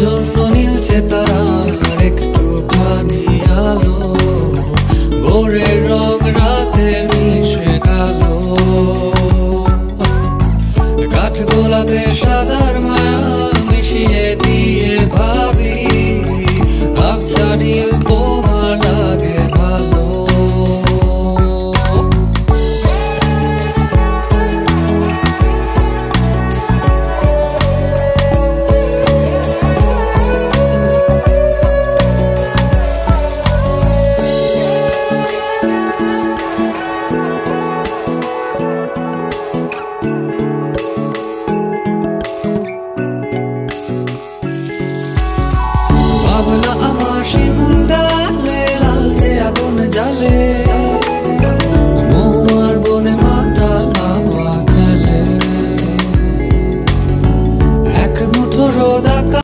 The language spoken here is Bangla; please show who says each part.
Speaker 1: জন্য নীলছে তারার একটুখানি আলো, ভোরের রং রাতের মিশে কালো, কাঠ গোলাপে সাদা